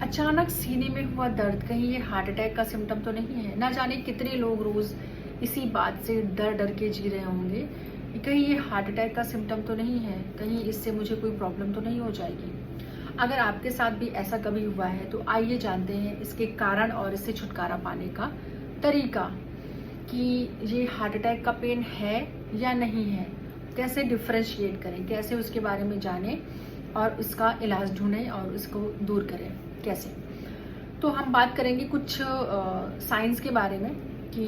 अचानक सीने में हुआ दर्द कहीं ये हार्ट अटैक का सिम्टम तो नहीं है? ना जाने कितने लोग रोज इसी बात से डर डर के जी रहे होंगे कि कहीं ये हार्ट अटैक का सिम्टम तो नहीं है, कहीं इससे मुझे कोई प्रॉब्लम तो नहीं हो जाएगी। अगर आपके साथ भी ऐसा कभी हुआ है तो आइए जानते हैं इसके कारण और इससे छुटकारा पाने का तरीका कि ये हार्ट अटैक का पेन है या नहीं है। कैसे डिफ्रेंशिएट करें, कैसे उसके बारे में जानें और उसका इलाज ढूंढें और उसको दूर करें कैसे। तो हम बात करेंगे कुछ साइंस के बारे में कि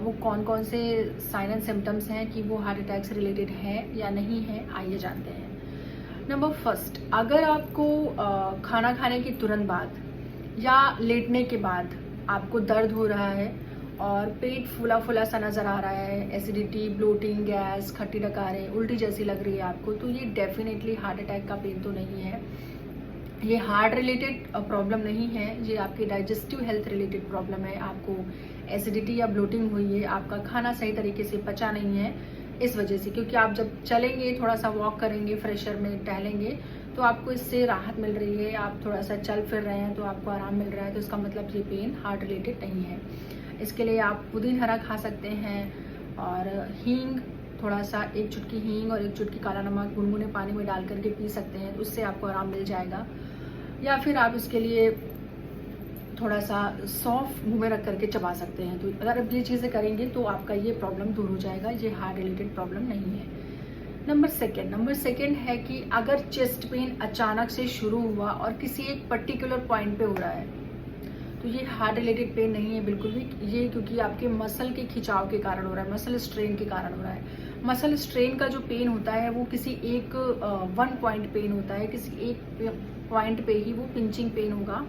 वो कौन कौन से साइन एंड सिम्टम्स हैं कि वो हार्ट अटैक से रिलेटेड है या नहीं है। आइए जानते हैं। नंबर फर्स्ट, अगर आपको खाना खाने के तुरंत बाद या लेटने के बाद आपको दर्द हो रहा है और पेट फूला फूला सा नज़र आ रहा है, एसिडिटी, ब्लोटिंग, गैस, खट्टी डकारें, उल्टी जैसी लग रही है आपको, तो ये डेफिनेटली हार्ट अटैक का पेन तो नहीं है। ये हार्ट रिलेटेड प्रॉब्लम नहीं है, ये आपकी डाइजेस्टिव हेल्थ रिलेटेड प्रॉब्लम है। आपको एसिडिटी या ब्लोटिंग हुई है, आपका खाना सही तरीके से पचा नहीं है इस वजह से, क्योंकि आप जब चलेंगे, थोड़ा सा वॉक करेंगे, फ्रेश एयर में टहलेंगे तो आपको इससे राहत मिल रही है। आप थोड़ा सा चल फिर रहे हैं तो आपको आराम मिल रहा है, तो इसका मतलब ये पेन हार्ट रिलेटेड नहीं है। इसके लिए आप पुदीना हरा खा सकते हैं और हींग, थोड़ा सा एक चुटकी हींग और एक चुटकी काला नमक गुनगुने पानी में डाल करके पी सकते हैं, तो उससे आपको आराम मिल जाएगा। या फिर आप इसके लिए थोड़ा सा सौंफ मुंह में रख करके चबा सकते हैं। तो अगर आप ये चीज़ें करेंगे तो आपका ये प्रॉब्लम दूर हो जाएगा। ये हार्ट रिलेटेड प्रॉब्लम नहीं है। नंबर सेकेंड है कि अगर चेस्ट पेन अचानक से शुरू हुआ और किसी एक पर्टिकुलर पॉइंट पे हो रहा है तो ये हार्ट रिलेटेड पेन नहीं है बिल्कुल भी। ये क्योंकि आपके मसल के खिंचाव के कारण हो रहा है, मसल स्ट्रेन के कारण हो रहा है। मसल स्ट्रेन का जो पेन होता है वो किसी एक वन पॉइंट पेन होता है, किसी एक पॉइंट पे ही वो पिंचिंग पेन होगा।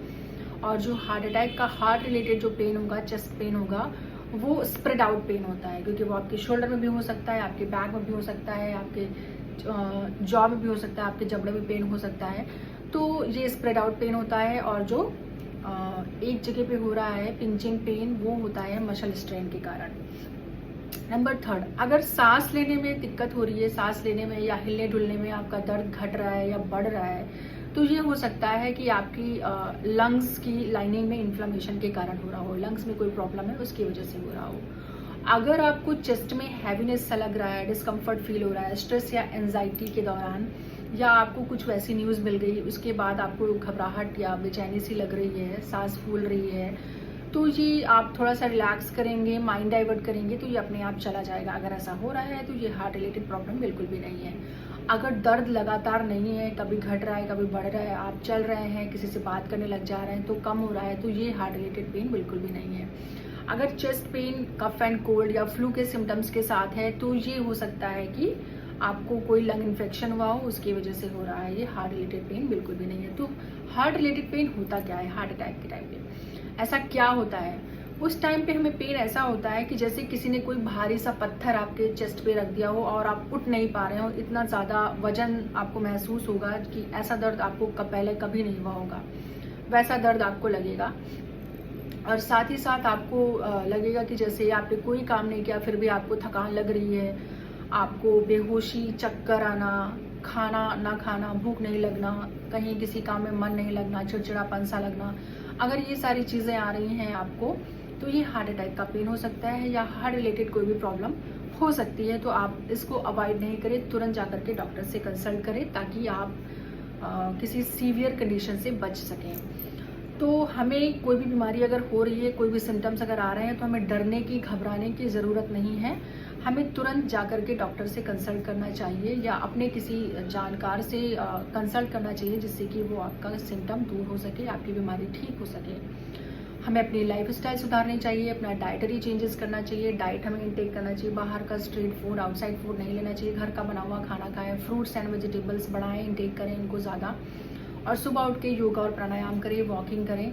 और जो हार्ट अटैक का हार्ट रिलेटेड जो पेन होगा, चेस्ट पेन होगा, वो स्प्रेड आउट पेन होता है, क्योंकि वो आपके शोल्डर में भी हो सकता है, आपके बैक में भी हो सकता है, आपके जॉ में भी हो सकता है, आपके जबड़े में पेन हो सकता है। तो ये स्प्रेड आउट पेन होता है। और जो एक जगह पे हो रहा है पिंचिंग पेन, वो होता है मसल स्ट्रेन के कारण। नंबर थर्ड, अगर सांस लेने में दिक्कत हो रही है, सांस लेने में या हिलने डुलने में आपका दर्द घट रहा है या बढ़ रहा है, तो ये हो सकता है कि आपकी लंग्स की लाइनिंग में इन्फ्लेमेशन के कारण हो रहा हो, लंग्स में कोई प्रॉब्लम है उसकी वजह से हो रहा हो। अगर आपको चेस्ट में हैवीनेस सा लग रहा है, डिस्कम्फर्ट फील हो रहा है स्ट्रेस या एंजाइटी के दौरान, या आपको कुछ वैसी न्यूज़ मिल गई उसके बाद आपको घबराहट या बेचैनी सी लग रही है, सांस फूल रही है, तो ये आप थोड़ा सा रिलैक्स करेंगे, माइंड डाइवर्ट करेंगे तो ये अपने आप चला जाएगा। अगर ऐसा हो रहा है तो ये हार्ट रिलेटेड प्रॉब्लम बिल्कुल भी नहीं है। अगर दर्द लगातार नहीं है, कभी घट रहा है कभी बढ़ रहा है, आप चल रहे हैं, किसी से बात करने लग जा रहे हैं तो कम हो रहा है, तो ये हार्ट रिलेटेड पेन बिल्कुल भी नहीं है। अगर chest pain cough and cold या फ्लू के सिम्टम्स के साथ है तो ये हो सकता है कि आपको कोई लंग इन्फेक्शन हुआ हो, उसकी वजह से हो रहा है। ये हार्ट रिलेटेड पेन बिल्कुल भी नहीं है। तो हार्ट रिलेटेड पेन होता क्या है हार्ट अटैक के टाइम पे? ऐसा क्या होता है उस टाइम पे? हमें पेन ऐसा होता है कि जैसे किसी ने कोई भारी सा पत्थर आपके चेस्ट पे रख दिया हो और आप उठ नहीं पा रहे हो, इतना ज़्यादा वजन आपको महसूस होगा कि ऐसा दर्द आपको पहले कभी नहीं हुआ होगा, वैसा दर्द आपको लगेगा। और साथ ही साथ आपको लगेगा कि जैसे आपने कोई काम नहीं किया फिर भी आपको थकान लग रही है, आपको बेहोशी, चक्कर आना, खाना ना खाना, भूख नहीं लगना, कहीं किसी काम में मन नहीं लगना, चिड़चिड़ापन सा लगना। अगर ये सारी चीज़ें आ रही हैं आपको तो ये हार्ट अटैक का पेन हो सकता है या हार्ट रिलेटेड कोई भी प्रॉब्लम हो सकती है। तो आप इसको अवॉइड नहीं करें, तुरंत जाकर के डॉक्टर से कंसल्ट करें ताकि आप किसी सीवियर कंडीशन से बच सकें। तो हमें कोई भी बीमारी अगर हो रही है, कोई भी सिम्टम्स अगर आ रहे हैं तो हमें डरने की, घबराने की ज़रूरत नहीं है। हमें तुरंत जाकर के डॉक्टर से कंसल्ट करना चाहिए या अपने किसी जानकार से कंसल्ट करना चाहिए, जिससे कि वो आपका सिम्टम दूर हो सके, आपकी बीमारी ठीक हो सके। हमें अपनी लाइफस्टाइल सुधारनी चाहिए, अपना डाइटरी चेंजेस करना चाहिए, डाइट हमें इंटेक करना चाहिए, बाहर का स्ट्रीट फूड, आउटसाइड फूड नहीं लेना चाहिए, घर का बना हुआ खाना खाएं, फ्रूट्स एंड वेजिटेबल्स बढ़ाएं, इंटेक करें इनको ज़्यादा। और सुबह उठ के योगा और प्राणायाम करें, वॉकिंग करें,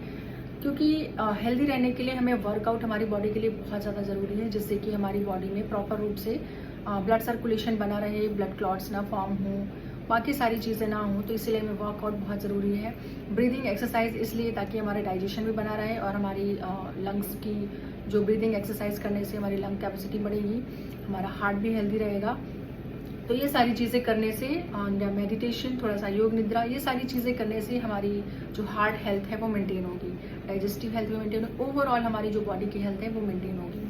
क्योंकि हेल्दी रहने के लिए हमें वर्कआउट हमारी बॉडी के लिए बहुत ज़्यादा ज़रूरी है, जिससे कि हमारी बॉडी में प्रॉपर रूप से ब्लड सर्कुलेशन बना रहे, ब्लड क्लॉट्स ना फॉर्म हो, बाकी सारी चीज़ें ना हो। तो इसलिए हमें वर्कआउट बहुत ज़रूरी है। ब्रीदिंग एक्सरसाइज इसलिए ताकि हमारा डाइजेशन भी बना रहे और हमारी लंग्स की जो ब्रीदिंग एक्सरसाइज करने से हमारी लंग कैपेसिटी बढ़ेगी, हमारा हार्ट भी हेल्दी रहेगा। तो ये सारी चीज़ें करने से मेडिटेशन, थोड़ा सा योग निद्रा, ये सारी चीज़ें करने से हमारी जो हार्ट हेल्थ है वो मेंटेन होगी, डाइजेस्टिव हेल्थ भी मेंटेन होगी, ओवरऑल हमारी जो बॉडी की हेल्थ है वो मेंटेन होगी।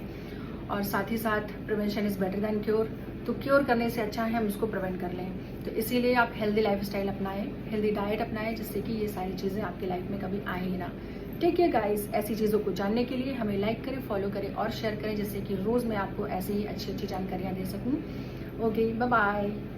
और साथ ही साथ prevention is better than cure, तो क्योर करने से अच्छा है हम उसको प्रिवेंट कर लें। तो इसीलिए आप हेल्दी लाइफस्टाइल अपनाएं, हेल्दी डाइट अपनाएं, जिससे कि ये सारी चीज़ें आपकी लाइफ में कभी आए ही ना। ठीक है गाइस, ऐसी चीज़ों को जानने के लिए हमें लाइक करें, फॉलो करें और शेयर करें, जिससे कि रोज़ मैं आपको ऐसे ही अच्छी अच्छी जानकारियाँ दे सकूँ। Okay, bye bye.